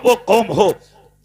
وہ قوم ہو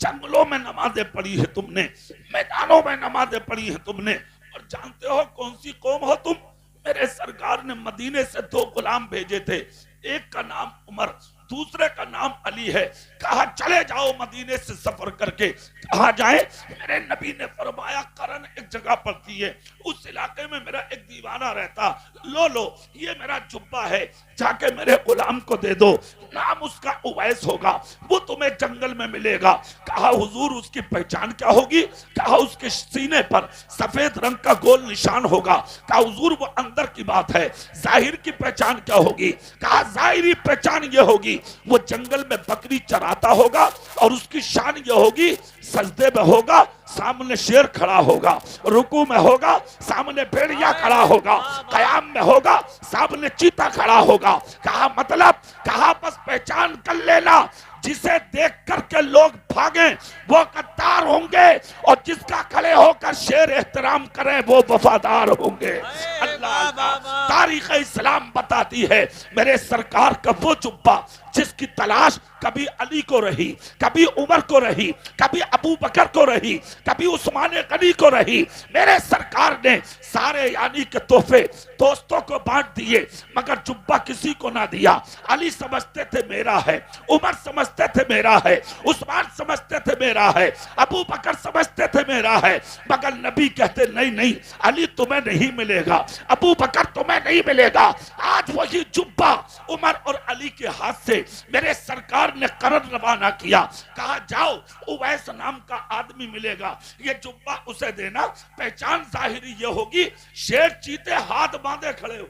جنگلوں میں نمازیں پڑھی ہے تم نے, میدانوں میں نمازیں پڑھی ہیں تم نے, اور جانتے ہو کون سی قوم ہو تم؟ میرے سرکار نے مدینے سے 2 غلام بھیجے تھے, ایک کا نام عمر, دوسرے کا نام علی ہے. کہا چلے جاؤ مدینے سے سفر کر کے. کہاں جائیں؟ میرے نبی نے فرمایا قرن ایک جگہ پڑتی ہے, اس علاقے میں میرا ایک دیوانہ رہتا, لو یہ میرا جبہ ہے, جا کے میرے غلام کو دے دو, نام اس کا اویس ہوگا, وہ تمہیں جنگل میں ملے گا. کہا حضور اس کی پہچان کیا ہوگی؟ کہا اس کے سینے پر سفید رنگ کا گول نشان ہوگا. کہا حضور وہ اندر کی بات ہے, ظاہر کی پہچان کیا ہوگی؟ کہا ظاہری پہچان یہ ہوگی وہ جنگل میں بکری چراتا ہوگا, اور اس کی شان یہ ہوگی سجدے میں ہوگا سامنے شیر کھڑا ہوگا, رکوع میں ہوگا سامنے بھیڑیا کھڑا ہوگا, قیام میں ہوگا سامنے چیتا کھڑا ہوگا. کہا مطلب؟ کہا بس پہچان کر لینا, جسے دیکھ کر کے لوگ بھاگیں وہ غدار ہوں گے, اور جس کا کھڑے ہو کر شیر احترام کریں وہ وفادار ہوں گے. اللہ اللہ, تاریخ اسلام بتاتی ہے میرے سرکار کا وہ جبہ جس کی تلاش کبھی علی کو رہی, کبھی عمر کو رہی, کبھی ابو بکر کو رہی, کبھی عثمان غنی کو رہی, میرے سرکار نے سارے یعنی کہ تحفے دوستوں کو بانٹ دیے, مگر جبہ کسی کو نہ دیا. علی سمجھتے تھے میرا ہے, عمر سمجھتے تھے میرا ہے, عثمان سمجھتے تھے میرا ہے, ابو بکر سمجھتے تھے میرا ہے, مگر نبی کہتے نہیں علی تمہیں نہیں ملے گا, ابو بکر تمہیں نہیں ملے گا. آج وہی جبہ عمر اور علی کے ہاتھ سے میرے سرکار نے قرن روانہ کیا. کہا جاؤ اویس نام کا آدمی ملے گا, یہ جبہ اسے دینا, پہچان ظاہری یہ ہوگی شیر چیتے ہاتھ باندھے کھڑے ہو.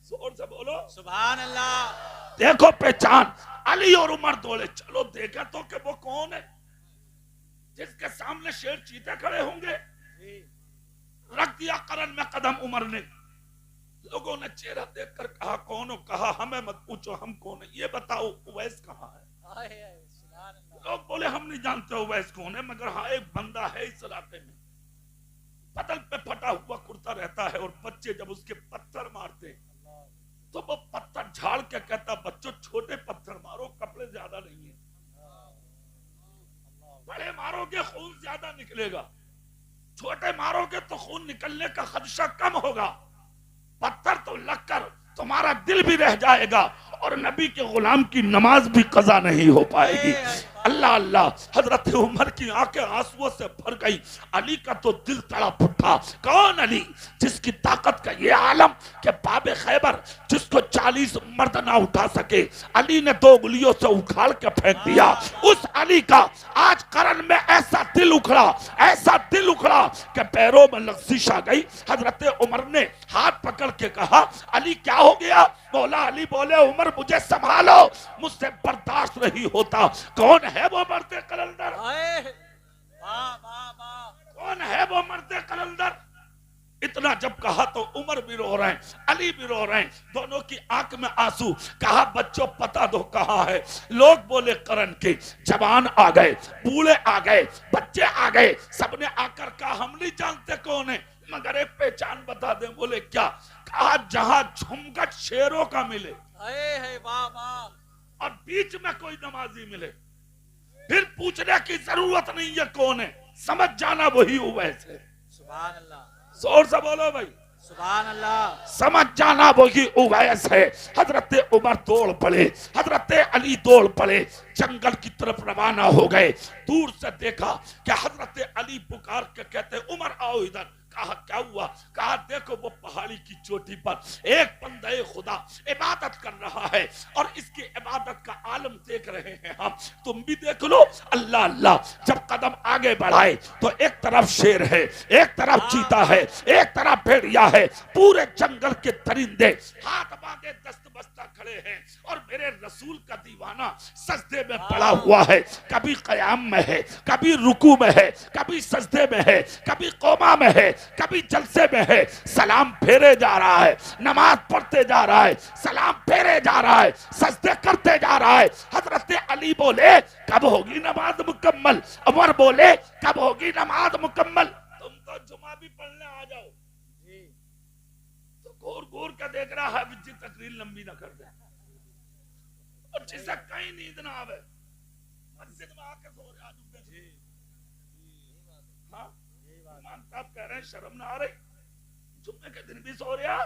زور سے بولو سبحان اللہ. دیکھو پہچان. علی اور عمر دولے, چلو دیکھا تو کہ وہ کون ہے جس کے سامنے شیر چیتے کھڑے ہوں گے. رکھ دیا قرن میں قدم عمر نے. لوگوں نے چہرہ دیکھ کر کہا کون ہو؟ کہا ہمیں مت پوچھو ہم کون ہیں, یہ بتاؤ اویس کہاں ہے؟ لوگ بولے ہم نہیں جانتے اویس کون ہے, مگر ہاں ایک بندہ ہے اس علاقے میں, بدن پہ پھٹا ہوا کرتا رہتا ہے, اور بچے جب اس کے پتھر مارتے تو وہ پتھر جھاڑ کے کہتا بچوں چھوٹے پتھر مارو, کپڑے زیادہ نہیں ہیں, بڑے مارو گے خون زیادہ نکلے گا, چھوٹے مارو گے تو خون نکلنے کا خدشہ کم ہوگا, پتھر تو لگ کر تمہارا دل بھی رہ جائے گا, اور نبی کے غلام کی نماز بھی قضا نہیں ہو پائے گی. اللہ اللہ, حضرت عمر کی آنکھیں آنسوؤں سے بھر گئی. علی کا تو دل تڑپ اٹھا. کون علی؟ جس کی طاقت کا یہ عالم کہ باب خیبر جس کو 40 مرد نہ اٹھا سکے, علی نے 2 انگلیوں سے اکھاڑ کے پھینک دیا. اس علی کا آج قرن میں ایسا دل اکھڑا, ایسا دل اکھڑا کہ پیروں میں لغزش آ گئی. حضرت عمر نے ہاتھ پکڑ کے کہا علی کیا ہو گیا؟ مولا علی بولے عمر مجھے سنبھالو, مجھ سے برداشت نہیں ہوتا. کون ہے وہ مرد قلندر؟ کون ہے وہ مرد قلندر؟ اتنا جب کہا تو عمر بھی رو رہے ہیں, علی بھی رو رہے ہیں, دونوں کی آنکھ میں آنسو. کہا بچوں پتہ دو کہاں ہے. لوگ بولے قرن کے جوان آ گئے, بوڑھے آ گئے, بچے آ گئے, سب نے آ کر کہا ہم نہیں جانتے کون ہے, مگر ایک پہچان بتا دیں. بولے کیا؟ کہا جہاں جھمگٹ شیروں کا ملے اور بیچ میں کوئی نمازی ملے, پھر پوچھنے کی ضرورت نہیں ہے کون ہے, سمجھ جانا وہی اویس ہے. سبحان اللہ. زور سے بولو بھائی سبحان اللہ. سمجھ جانا وہی اویس ہے. حضرت عمر دوڑ پڑے, حضرت علی دوڑ پڑے, جنگل کی طرف روانہ ہو گئے. دور سے دیکھا کہ حضرت علی پکار کے کہتے عمر آؤ ادھر. کہا کیا ہوا؟ کہا دیکھو وہ پہاڑی کی چوٹی پر ایک بندہ خدا عبادت کر رہا ہے, اور اس کی عبادت کا عالم دیکھ رہے ہیں ہم, تم بھی دیکھ لو. اللہ اللہ. جب قدم آگے بڑھائے تو ایک طرف شیر ہے, ایک طرف چیتا ہے, ایک طرف بھیڑیا ہے, پورے جنگل کے درندے ہاتھ باندھے دست بستہ کھڑے ہیں, اور میرے رسول کا دیوانہ سجدے میں پڑا ہوا ہے. کبھی قیام میں ہے, کبھی رکوع میں ہے, کبھی سجدے میں ہے, کبھی قوما میں ہے, کبھی جلسے میں ہے. سلام پھیرے جا رہا ہے, نماز پڑھتے جا رہا ہے, سلام پھیرے جا رہا ہے, سجدے کرتے جا رہا ہے. حضرت علی بولے کب ہوگی نماز مکمل؟ عمر بولے کب ہوگی نماز مکمل؟ تم تو جمعہ بھی پڑھنے آ جاؤ. تو گور گور کا دیکھ رہا ہے بچی تقریر لمبی نہ کر دے. اور جسے کہیں نیند نہ آوے مسجد میں آ کے سو رہا جمعے جی ہاں امام صاحب کہہ رہے ہیں شرم نہ آ رہی جمعے کے دن بھی سو رہا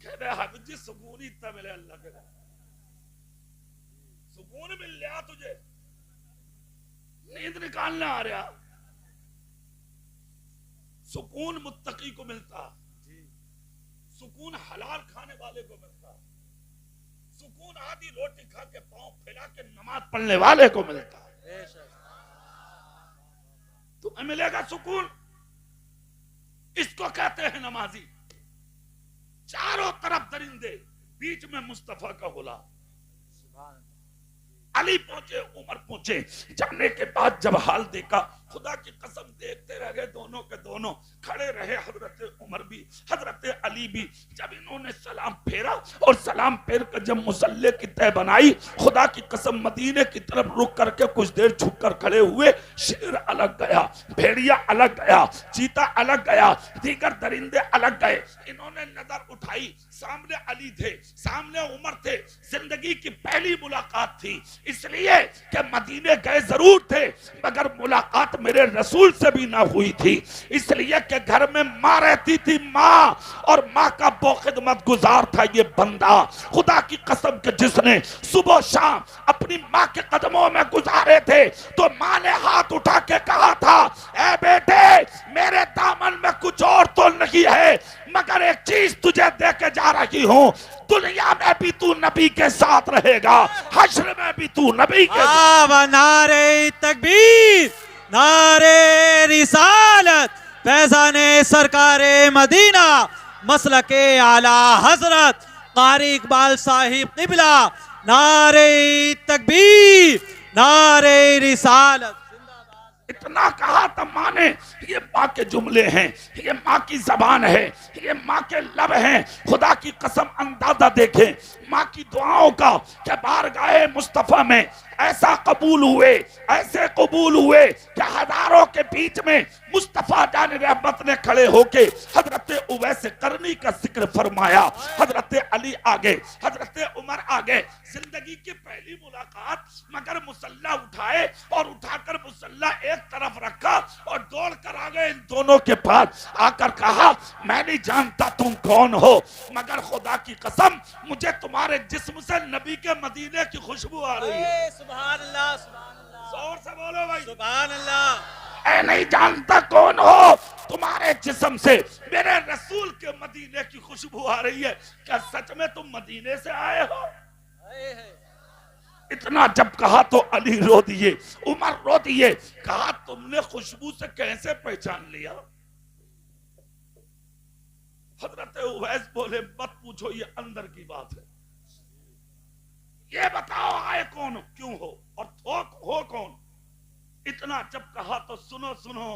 کہہ رہے حبیب جی سکون ہی اتنا ملے اللہ کے سکون مل لیا تجھے نیند نکالنا آ رہا سکون متقی کو ملتا جی سکون حلال کھانے والے کو ملتا سکون آدھی روٹی کھا کے پاؤں پھیلا کے نماز پڑھنے والے کو ملتا بے شک تمہیں ملے گا سکون اس کو کہتے ہیں نمازی چاروں طرف درندے بیچ میں مصطفیٰ کا غلام سبحان اللہ علی پہنچے عمر پہنچے جانے کے بعد جب حال دیکھا خدا کی قسم دیکھتے رہ گئے دونوں کے دونوں کھڑے رہے حضرت عمر بھی حضرت علی بھی جب انہوں نے سلام پھیرا اور سلام پھیر کر جب مصلی کی تہ بنائی خدا کی قسم مدینے کی طرف رک کر کے کچھ دیر چھپ کر کھڑے ہوئے شیر الگ گیا بھیڑیا الگ گیا چیتا الگ گیا دیگر درندے الگ گئے انہوں نے نظر اٹھائی سامنے علی تھے سامنے عمر تھے زندگی کی پہلی ملاقات تھی اس لیے کہ مدینے گئے ضرور تھے مگر ملاقات میرے رسول سے بھی نہ ہوئی تھی اس لیے کہ گھر میں ماں رہتی تھی ماں اور ماں کا بو خدمت گزار تھا یہ بندہ خدا کی قسم کہ جس نے صبح شام اپنی ماں کے قدموں میں گزارے تھے تو ماں نے ہاتھ اٹھا کے کہا تھا اے بیٹے میرے دامن میں کچھ اور تو نہیں ہے مگر ایک چیز تجھے دے کے جا رہی ہوں دنیا میں بھی تو نبی کے ساتھ رہے گا حشر میں بھی تو نبی کے ساتھ نعرہ تکبیر نعرہ رسالت فیضان سرکار مدینہ مسلک اعلی حضرت قاری اقبال صاحب قبلہ نعرہ تکبیر نعرہ رسالت اتنا کہا تھا ماں نے یہ ماں کے جملے ہیں یہ ماں کی زبان ہے یہ ماں کے لب ہیں خدا کی قسم اندازہ دیکھیں ماں کی دعاؤں کا کہ بارگاہ مصطفیٰ میں ایسا قبول ہوئے ایسے قبول ہوئے کہ ہزاروں کے بیچ میں مصطفیٰ جان رحمت نے کھڑے ہو کے حضرت اویس قرنی کا ذکر فرمایا حضرت علی آگے حضرت عمر آگے زندگی کی پہلی ملاقات مگر مسلح اٹھائے اور اٹھا کر مسلح ایک طرف رکھا اور دوڑ کر آگے ان دونوں کے پاس آ کر کہا میں نہیں جانتا تم کون ہو مگر خدا کی قسم مجھے تمہارے جسم سے نبی کے مدینے کی خوشبو آ رہی ہے سبحان اللہ سبحان اللہ زور سے بولو بھائی سبحان اللہ اے نہیں جانتا کون ہو تمہارے جسم سے میرے رسول کے مدینے کی خوشبو آ رہی ہے کیا سچ میں تم مدینے سے آئے ہو اتنا جب کہا تو علی رو دیے عمر رو دیے کہا تم نے خوشبو سے کیسے پہچان لیا حضرت اویس بولے مت پوچھو یہ اندر کی بات ہے یہ بتاؤ آئے کون کیوں ہو اور تھوک ہو کون اتنا جب کہا تو سنو سنو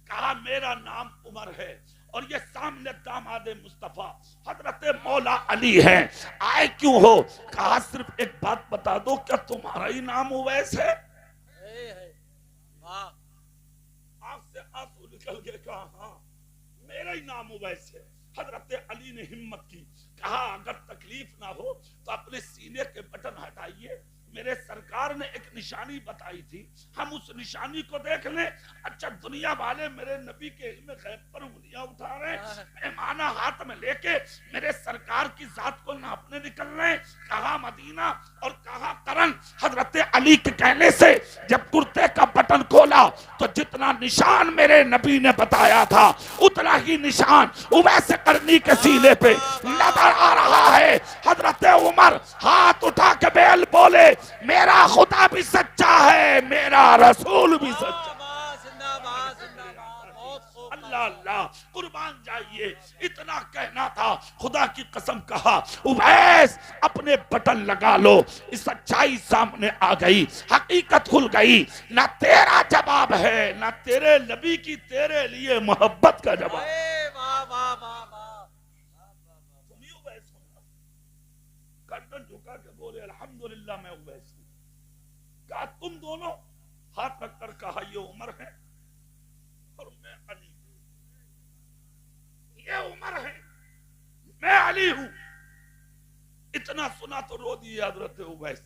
کہا میرا نام عمر ہے اور یہ سامنے داماد مصطفیٰ حضرت مولا علی ہے آئے کیوں ہو کہا صرف ایک بات بتا دو کیا تمہارا ہی نام اویس ہے آنکھ سے آنسو نکل گئے کہا ہاں میرا ہی نام اویس ہے حضرت علی نے ہمت کی کہا اگر تکلیف نہ ہو تو اپنے سینے کے بٹن ہٹائیے میرے سرکار نے ایک نشانی بتائی تھی ہم اس نشانی کو دیکھ لیں اچھا دنیا والے میرے نبی کے علم غیب پر انگلیاں اٹھا رہے ہیں پیمانہ ہاتھ میں لے کے میرے سرکار کی ذات کو ناپنے نکل رہے ہیں کہا مدینہ اور کہا قرن حضرت علی کے کہنے سے جب کرتے کا بٹن کھولا تو جتنا نشان میرے نبی نے بتایا تھا اتنا ہی نشان اویس قرنی کے سینے پہ نظر آ رہا ہے حضرت عمر ہاتھ اٹھا کے بیل بولے میرا خدا بھی سچا ہے میرا رسول بھی سچا اللہ اللہ قربان جائیے اتنا کہنا تھا خدا کی قسم کہا اویس اپنے بٹن لگا لو اس سچائی سامنے آ گئی حقیقت کھل گئی نہ تیرا جواب ہے نہ تیرے نبی کی تیرے لیے محبت کا جواب تمہیں اویس ہونا گردن جھکا کے بولے الحمدللہ میں اویس ہوں کہا تم دونوں ہاتھ رکھ کر کہا یہ عمر ہے اور میں علی ہوں یہ عمر ہے میں علی ہوں اتنا سنا تو رو دیے حضرت اویس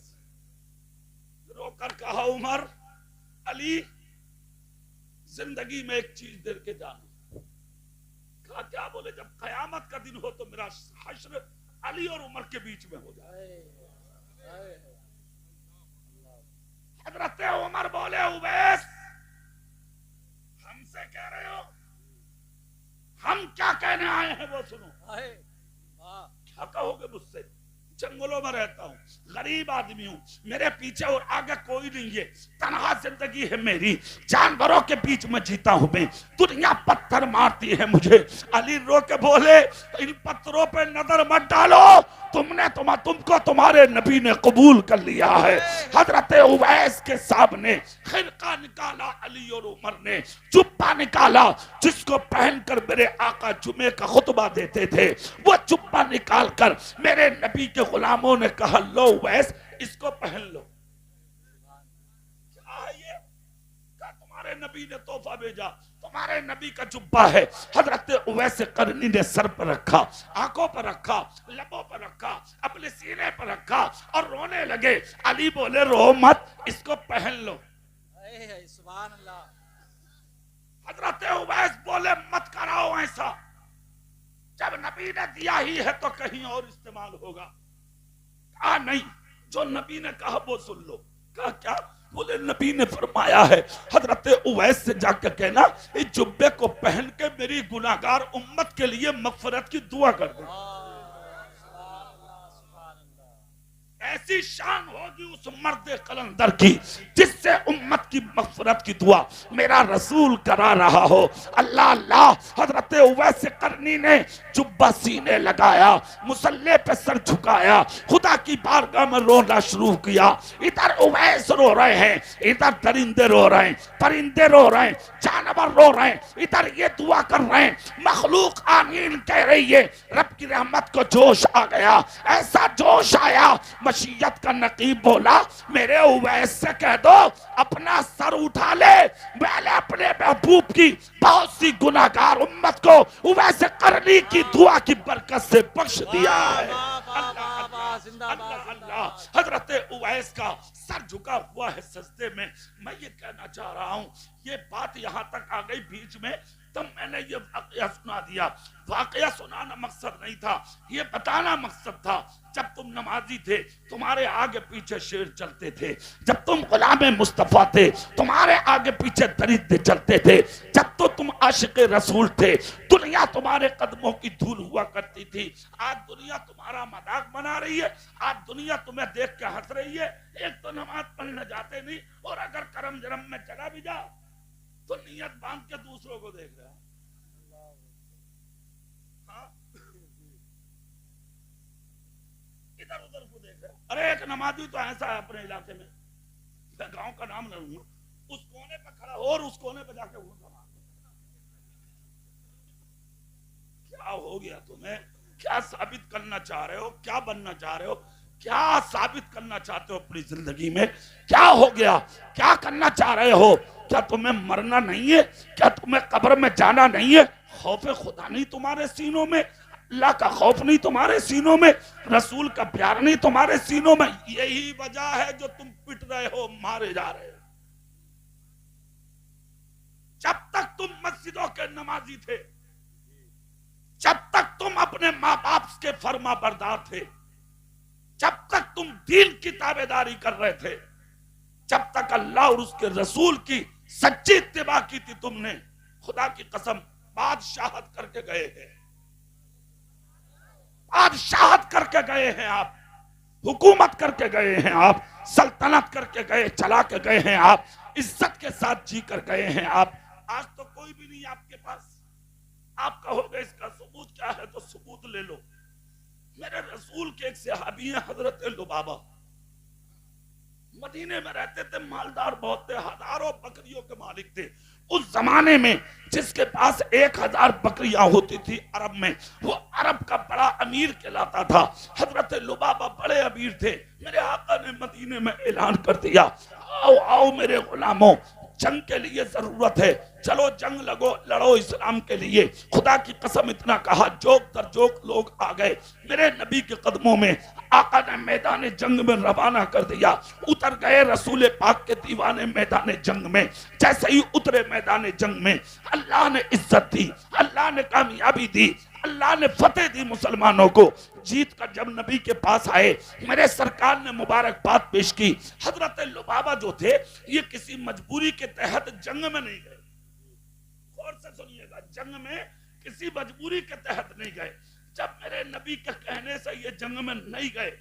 کہا عمر علی زندگی میں ایک چیز دے کے جانا. کہا کیا؟ بولے جب قیامت کا دن ہو تو میرا حشر علی اور عمر کے بیچ میں ہو جائے. حضرت عمر بولے اویس ہم سے کہہ رہے ہو؟ ہم کیا کہنے آئے ہیں وہ سنو. کیا کہو گے مجھ سے؟ جنگلوں میں رہتا ہوں، غریب آدمی ہوں، میرے پیچھے اور آگے کوئی نہیں ہے، تنہا زندگی ہے میری، جانوروں کے بیچ میں جیتا ہوں میں، دنیا پتھر مارتی ہے مجھے. علی رو کے بولے ان پتھروں پہ نظر مت ڈالو، تم کو تمہارے نبی نے قبول کر لیا ہے. حضرت اویس کے سامنے خرقہ نکالا علی اور عمر نے، جبہ نکالا جس کو پہن کر میرے آقا جمعے کا خطبہ دیتے تھے، وہ جبہ نکال کر میرے نبی کے غلاموں نے کہا لو اویس اس کو پہن لو. کیا ہے یہ؟ کہا تمہارے نبی نے تحفہ بھیجا، تمہارے نبی کا جبہ ہے. حضرت اویس قرنی نے سر پر رکھا، آنکھوں پر رکھا، لبوں پر رکھا، اپنے سینے پر رکھا اور رونے لگے. علی بولے رو مت، اس کو پہن لو. سبحان اللہ. حضرت اویس بولے مت کراؤ ایسا، جب نبی نے دیا ہی ہے تو کہیں اور استعمال ہوگا. کہا نہیں، جو نبی نے کہا وہ سن لو. کہا کیا؟ بولے نبی نے فرمایا ہے حضرت اویس سے جا کے کہنا اس جبے کو پہن کے میری گناہگار امت کے لیے مغفرت کی دعا کر دیں. ایسی شان ہوگی اس مرد قلندر کی جس سے امت کی مغفرت کی دعا میرا رسول کرا رہا ہو. اللہ اللہ. حضرت اویس قرنی نے جبہ سینے لگایا، مصلی پہ سر جھکایا، خدا کی بارگاہ میں رونا شروع کیا. ادھر اویس رو رہے ہیں، ادھر درندے رو رہے ہیں، پرندے رو رہے ہیں، جانور رو رہے ہیں، ادھر یہ دعا کر رہے ہیں، مخلوق آمین کہہ رہی ہے. رب کی رحمت کو جوش آ گیا، ایسا جوش آیا. مشیت کا نقیب بولا میرے اویس سے کہہ دو اپنا سر اٹھا لے، میں نے اپنے محبوب کی بہت سی گناہگار امت کو اویس قرنی کی دعا کی برکت سے بخش دیا ہے. اللہ اللہ. حضرت اویس کا سر جھکا ہوا ہے سجدے میں. میں یہ کہنا چاہ رہا ہوں، یہ بات یہاں تک آ گئی بیچ میں تب میں نے یہ واقعہ سنا دیا. واقعہ سنانا مقصد نہیں تھا، یہ بتانا مقصد تھا. جب تم نمازی تھے تمہارے آگے پیچھے شیر چلتے تھے، جب تم غلام مصطفیٰ تھے تمہارے آگے پیچھے درندے چلتے تھے، جب تو تم عاشق رسول تھے دنیا تمہارے قدموں کی دھول ہوا کرتی تھی. آج دنیا تمہارا مذاق بنا رہی ہے، آج دنیا تمہیں دیکھ کے ہنس رہی ہے. ایک تو نماز پڑھنے جاتے نہیں، اور اگر کرم جرم میں چلا بھی جا تو نیت باندھ کے دوسروں کو دیکھ رہا ہے. ادھر ادھر کو دیکھ رہا ہے. ارے ایک نمازی تو ایسا ہے اپنے علاقے میں، میں گاؤں کا نام نہ لوں گا، اس کونے پہ کھڑا اور اس کونے پہ جا کے وہ نماز. کیا ہو گیا تمہیں؟ کیا ثابت کرنا چاہ رہے ہو؟ کیا بننا چاہ رہے ہو؟ کیا ثابت کرنا چاہتے ہو اپنی زندگی میں؟ کیا ہو گیا؟ کیا کرنا چاہ رہے ہو؟ کیا تمہیں مرنا نہیں ہے؟ کیا تمہیں قبر میں جانا نہیں ہے؟ خوف خدا نہیں تمہارے سینوں میں؟ اللہ کا خوف نہیں تمہارے سینوں میں؟ رسول کا پیار نہیں تمہارے سینوں میں؟ یہی وجہ ہے جو تم پٹ رہے ہو، مارے جا رہے ہو. جب تک تم مسجدوں کے نمازی تھے، جب تک تم اپنے ماں باپ کے فرما بردار تھے، جب تک تم دین کی تابعداری کر رہے تھے، جب تک اللہ اور اس کے رسول کی سچی اتباع کی تھی تم نے، خدا کی قسم بادشاہت کر کے گئے ہیں، بادشاہت کر کے گئے ہیں آپ، حکومت کر کے گئے ہیں آپ، سلطنت کر کے گئے، چلا کے گئے ہیں آپ، عزت کے ساتھ جی کر گئے ہیں آپ. آج تو کوئی بھی نہیں آپ کے پاس. آپ کہو گے اس کا ثبوت کیا ہے تو ثبوت لے لو. میرے رسول کے ایک صحابی ہیں حضرت لبابہ، مدینے میں رہتے تھے، مالدار بہت تھے، ہزاروں بکریوں کے مالک تھے. اس زمانے میں جس کے پاس 1000 بکریاں ہوتی تھی عرب میں، وہ عرب کا بڑا امیر کہلاتا تھا. حضرت لبابہ بڑے امیر تھے. میرے آقا نے مدینے میں اعلان کر دیا آؤ آؤ میرے غلاموں، جنگ کے لیے ضرورت ہے، چلو جنگ لڑو اسلام کے لیے۔ خدا کی قسم اتنا کہا، جوک در جوک لوگ آ گئے میرے نبی کے قدموں میں، آقا نے میدان جنگ میں روانہ کر دیا۔ اتر گئے رسول پاک کے دیوانے میدان جنگ میں۔ جیسے ہی اترے میدان جنگ میں، اللہ نے عزت دی، اللہ نے کامیابی دی، اللہ نے فتح دی مسلمانوں کو۔ جیت کر جب نبی کے پاس آئے، میرے سرکار نے مبارکباد پیش کی۔ حضرت لبابہ جو تھے، یہ کسی مجبوری کے تحت جنگ میں نہیں گئے، غور سے سنیے گا، جنگ میں کسی مجبوری کے تحت نہیں گئے۔ جب میرے نبی کے کہنے سے یہ جنگ میں نہیں گئے،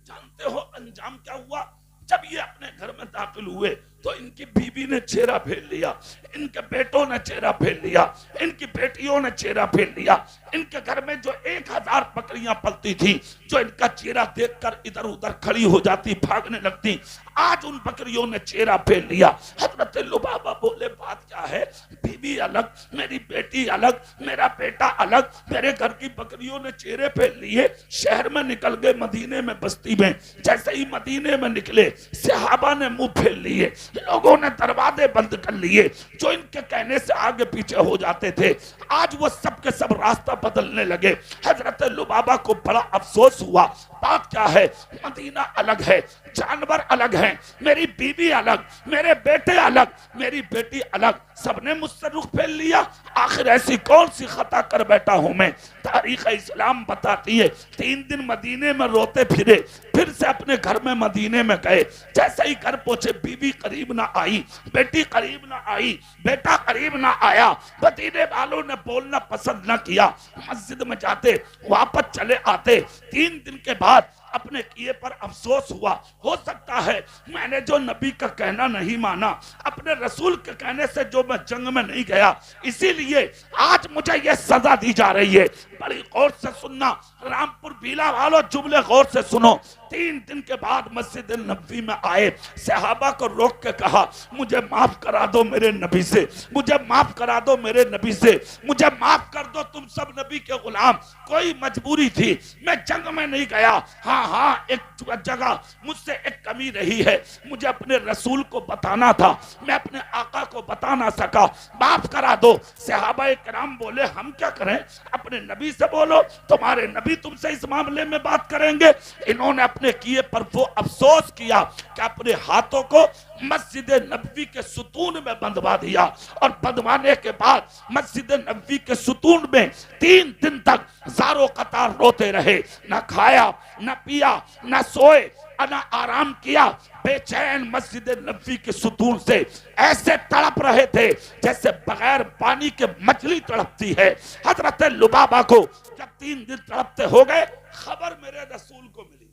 جانتے ہو انجام کیا ہوا؟ جب یہ اپنے گھر میں داخل ہوئے تو ان کی بیوی نے چہرہ پھیر لیا، ان کے بیٹوں نے چہرہ پھیر لیا، ان کی بیٹیوں نے چہرہ پھیر لیا۔ ان کے گھر میں جو 1000 بکریاں پلتی تھی، جو ان کا چہرہ دیکھ کر ادھر ادھر کھڑی ہو جاتی، بھاگنے لگتی، آج ان بکریوں نے چہرہ پھیر لیا۔ حضرت لبابہ بولے بات کیا ہے؟ بیوی الگ، میری بیٹی الگ، میرا بیٹا الگ، میرے گھر کی بکریوں نے چہرے پھیر لیے۔ شہر میں نکل گئے، مدینے میں بستی میں۔ جیسے ہی مدینے میں نکلے، صحابہ نے منہ پھیر لیے، لوگوں نے دروازے بند کر لیے۔ جو ان کے کہنے سے آگے پیچھے ہو جاتے تھے، آج وہ سب کے سب راستہ بدلنے لگے۔ حضرت لبابہ کو بڑا افسوس ہوا، بات کیا ہے؟ مدینہ الگ ہے، جانور الگ ہیں، میری بیوی الگ، میرے بیٹے الگ، میری بیٹی الگ، سب نے مجھ سے رخ پھیر لیا۔ آخر ایسی کون سی خطا کر بیٹھا ہوں میں؟ تاریخ اسلام بتاتی ہے 3 دن مدینے میں روتے پھرے، پھر سے اپنے گھر میں مدینے میں گئے۔ جیسے ہی گھر پہنچے، بیوی قریب نہ آئی، بیٹی قریب نہ آئی، بیٹا قریب نہ آیا۔ مدینے والوں نے بولنا پسند نہ کیا، مسجد میں جاتے، واپس چلے آتے۔ 3 دن کے بعد اپنے کیے پر افسوس ہوا، ہو سکتا ہے میں نے جو نبی کا کہنا نہیں مانا، اپنے رسول کے کہنے سے جو میں جنگ میں نہیں گیا، اسی لیے آج مجھے یہ سزا دی جا رہی ہے۔ بڑی غور سے سننا، رامپور بیلا والوں جملے غور سے سنو۔ 3 دن کے بعد مسجد نبوی میں آئے، صحابہ کو روک کے کہا، مجھے معاف کرا دو میرے نبی سے، مجھے معاف کرا دو میرے نبی سے، مجھے معاف کر دو، تم سب نبی کے غلام، کوئی مجبوری تھی، میں جنگ میں نہیں گیا۔ ہاں ایک جگہ مجھ سے ایک کمی رہی ہے، مجھے اپنے رسول کو بتانا تھا، میں اپنے آقا کو بتا نہ سکا، معاف کرا دو۔ صحابہ کرام بولے ہم کیا کریں، اپنے نبی سے بولو، تمہارے نبی تم سے اس معاملے میں بات کریں گے۔ انہوں نے اپنے کیے پر وہ افسوس کیا کہ اپنے ہاتھوں کو مسجد نبوی کے ستون میں بندھوا دیا، اور بندھوانے کے بعد مسجد نبوی کے ستون میں 3 دن تک زارو قطار روتے رہے، نہ کھایا نہ پیا نہ سوئے نہ آرام کیا، بے چین مسجد نبوی کے ستون سے ایسے تڑپ رہے تھے جیسے بغیر پانی کے مچھلی تڑپتی ہے۔ حضرت لبابہ کو جب 3 دن تڑپتے ہو گئے، خبر میرے رسول کو ملی۔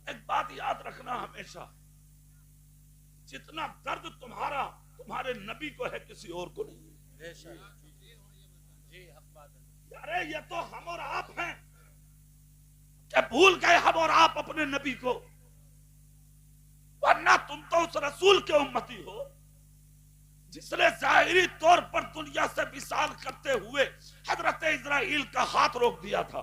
ایک بات یاد رکھنا ہمیشہ، جتنا درد تمہارے نبی کو ہے، کسی اور کو نہیں ہے۔ ارے یہ تو ہم اور آپ ہیں، کہ بھول گئے ہم اور آپ اپنے نبی کو، ورنہ تم تو اس رسول کے امتی ہو جس نے ظاہری طور پر دنیا سے وصال کرتے ہوئے حضرت اسرائیل کا ہاتھ روک دیا تھا۔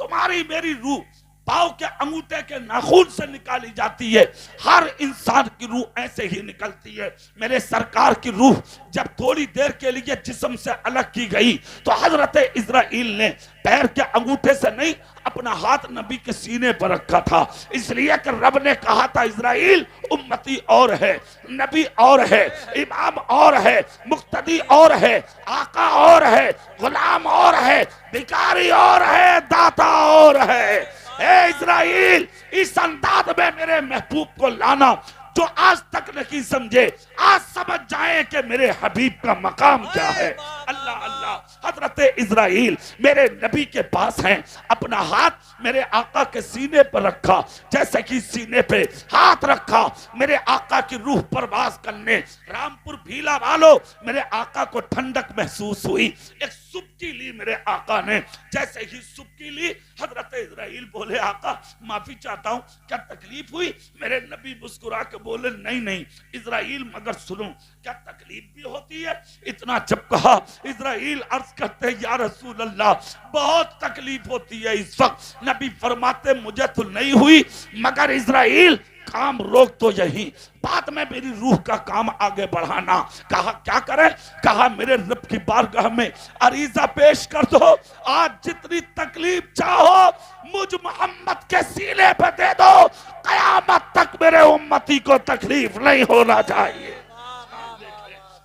تمہاری میری روح پاؤں کے انگوٹھے کے ناخن سے نکالی جاتی ہے، ہر انسان کی روح ایسے ہی نکلتی ہے۔ میرے سرکار کی روح جب تھوڑی دیر کے لیے جسم سے الگ کی گئی تو حضرت اسرائیل نے پیر کے انگوٹھے سے نہیں، اپنا ہاتھ نبی کے سینے پر رکھا تھا، اس لیے کہ رب نے کہا تھا اسرائیل امتی اور ہے، نبی اور ہے، امام اور ہے، مقتدی اور ہے، آقا اور ہے، غلام اور ہے، بھکاری اور ہے، داتا اور ہے۔ اے اسرائیل، اس انداز میں میرے محبوب کو لانا، جو آج تک نہیں سمجھے آج سمجھ جائیں کہ میرے حبیب کا مقام کیا ہے۔ اللہ اللہ، حضرت اسرائیل میرے نبی کے پاس ہیں، اپنا ہاتھ میرے آقا کے سینے پر رکھا، جیسے کہ سینے پہ ہاتھ رکھا میرے آقا کی روح پرواز کرنے۔ رامپور بھیلا والوں، میرے آقا کو ٹھنڈک محسوس ہوئی، ایک سبکی لی میرے آقا نے، جیسے ہی سبکی لی حضرت اسرائیل بولے آقا معافی چاہتا ہوں، کیا تکلیف ہوئی؟ میرے نبی مسکرا کے بولے نہیں اسرائیل، مگر سنو، کیا تکلیف بھی ہوتی ہے؟ اتنا جب کہا اسرائیل عرض کرتے یا رسول اللہ بہت تکلیف ہوتی ہے اس وقت۔ نبی فرماتے مجھے تو نہیں ہوئی، مگر اسرائیل کام روک تو یہی، بعد میں میری روح کا کام آگے بڑھانا۔ کہا کیا کریں؟ کہا میرے رب کی بارگاہ میں عریضہ پیش کر دو، آج جتنی تکلیف چاہو مجھ محمد کے سینے پہ دے دو، قیامت تک میرے امتی کو تکلیف نہیں ہونا چاہیے۔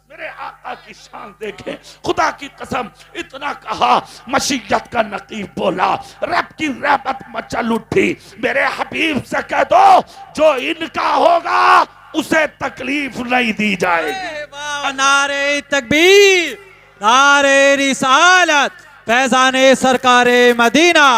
میرے آقا کی شان دیکھیں، خدا کی قسم اتنا کہا، مشیت کا نقیب بولا، رب کی رحمت مچل اٹھی، میرے حبیب سے کہہ دو جو ان کا ہوگا اسے تکلیف نہیں دی جائے گی۔ نعرہ تکبیر، نعرہ رسالت، فیضان سرکار مدینہ،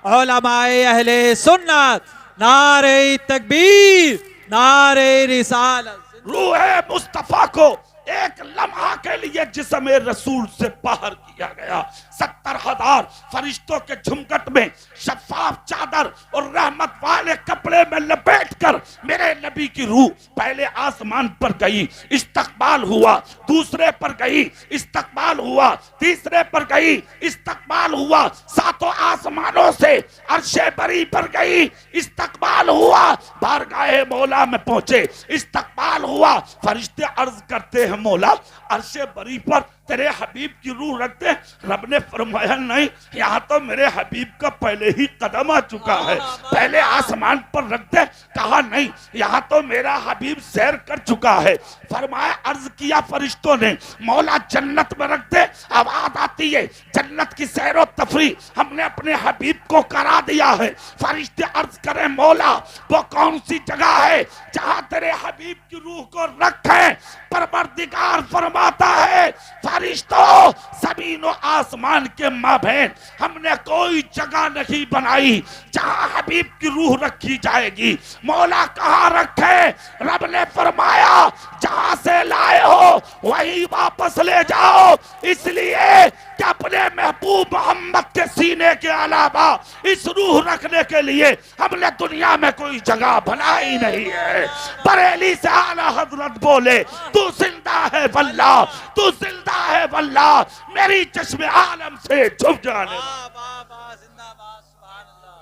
علماء اہل سنت، نعرہ تکبیر، نعرہ رسالت۔ روح مصطفیٰ کو ایک لمحہ کے لیے جسم رسول سے باہر کیا گیا، 70,000 فرشتوں کے جھمکٹ میں شفاف چادر اور رحمت والے کپڑے میں لپیٹ کر میرے نبی کی روح پہلے آسمان پر گئی، استقبال ہوا، دوسرے پر گئی، استقبال ہوا، تیسرے پر گئی، استقبال ہوا، 7 آسمانوں سے عرش بری پر گئی، استقبال ہوا، بارگاہ مولا میں پہنچے، استقبال ہوا، فرشتے عرض کرتے ہیں مولا عرش بری پر تیرے حبیب کی روح رکھتے ہیں۔ رب نے فرمایا نہیں، یہاں تو میرے حبیب کا پہلے ہی قدم آ چکا ہے، پہلے آسمان پر رکھتے۔ کہا نہیں، یہاں تو میرا حبیب سیر کر چکا ہے۔ فرمایا عرض کیا فرشتوں نے مولا جنت میں رکھتے، آواز آتی ہے جنت کی سیر و تفریح ہم نے اپنے حبیب کو کرا دیا ہے۔ فرشتے عرض کریں مولا وہ کون سی جگہ ہے جہاں تیرے حبیب کی روح کو رکھیں؟ پروردگار فرماتا ہے فرشتوں زمین و آسمان کے مابین ہم نے کوئی جگہ نہیں بنائی جہاں حبیب کی روح رکھی جائے گی۔ مولا کہاں رکھے؟ رب نے فرمایا جہاں سے لائے ہو وہی واپس لے جاؤ، اس لیے کہ اپنے محبوب محمد کے سینے کے علاوہ اس روح رکھنے کے لیے ہم نے دنیا میں کوئی جگہ بنائی نہیں ہے۔ بریلی سے اعلیٰ حضرت بولے تو زندہ ہے واللہ، تو زندہ ہے واللہ، میری چشم عالم سے چھپ جانے۔ زندہ باد، سبحان اللہ،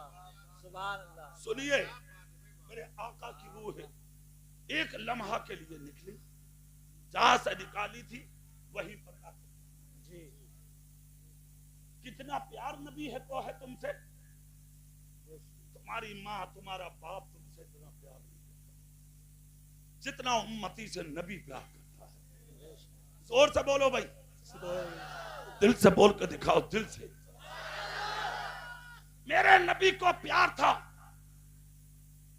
سبحان اللہ۔ سنیے میرے آقا کی روح ہے ایک لمحہ کے لیے نکلی، جہاں سے نکالی تھی وہی پر جی کتنا پیار نبی ہے تو ہے تم سے، تمہاری ماں تمہارا باپ تم سے اتنا پیار نہیں کرتا جتنا امتی سے نبی پیار کرتا ہے۔ زور سے بولو بھائی، دل سے بول کے دکھاؤ، دل سے۔ میرے نبی کو پیار تھا،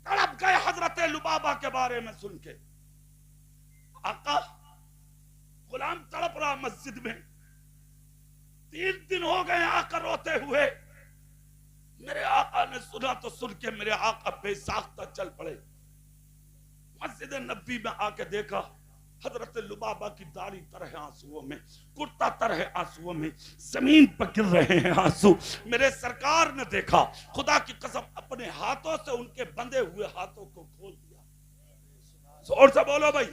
تڑپ گئے حضرت لبابہ کے بارے میں سن کے۔ آقا غلام تڑپ رہا مسجد میں، 3 دن ہو گئے آ کر روتے ہوئے۔ میرے آقا نے سنا تو سن کے میرے آقا بے ساختہ چل پڑے۔ مسجد نبی میں آ کے دیکھا حضرت لبابہ کی داڑھی تر ہے آنسوؤں میں، کرتا تر ہے آنسوؤں میں، زمین پر گر رہے ہیں آنسو۔ میرے سرکار نے دیکھا، خدا کی قسم اپنے ہاتھوں سے ان کے بندھے ہوئے ہاتھوں کو کھول دیا۔ زور سے بولو بھائی،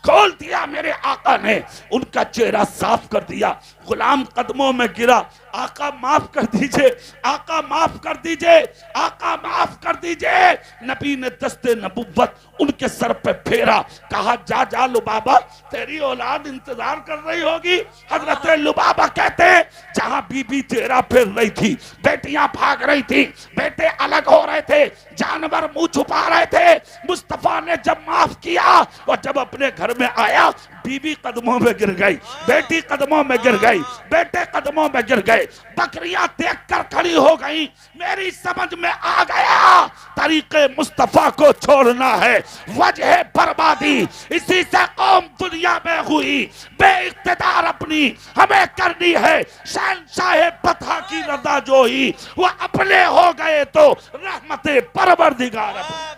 کھول دیا میرے آقا نے، ان کا چہرہ صاف کر دیا۔ غلام قدموں میں گرا، آقا معاف کر دیجئے، آقا معاف کر دیجئے، آقا معاف کر دیجئے۔ نبی نے دست نبوت ان کے سر پہ پھیرا، کہا جا جا لبابہ، تیری اولاد انتظار کر رہی ہوگی۔ حضرت لبابہ کہتے ہیں جہاں بی بی چہرہ پھیر رہی تھی، بیٹیاں بھاگ رہی تھی، بیٹے الگ ہو رہے تھے، جانور منہ چھپا رہے تھے، مصطفیٰ نے جب معاف کیا اور جب اپنے گھر میں آیا، بی بی قدموں میں گر گئی، بیٹی قدموں میں گر گئی، بیٹے قدموں میں گر گئے، بکریاں دیکھ کر کھڑی ہو گئی۔ میری سمجھ میں آ گیا طریق مصطفیٰ کو چھوڑنا ہے، وجہ بربادی اسی سے قوم دنیا میں ہوئی۔ بے اقتدار اپنی ہمیں کرنی ہے، شہنشاہ بطحا کی رضا جوئی، وہ اپنے ہو گئے تو رحمت پروردگار اپنی۔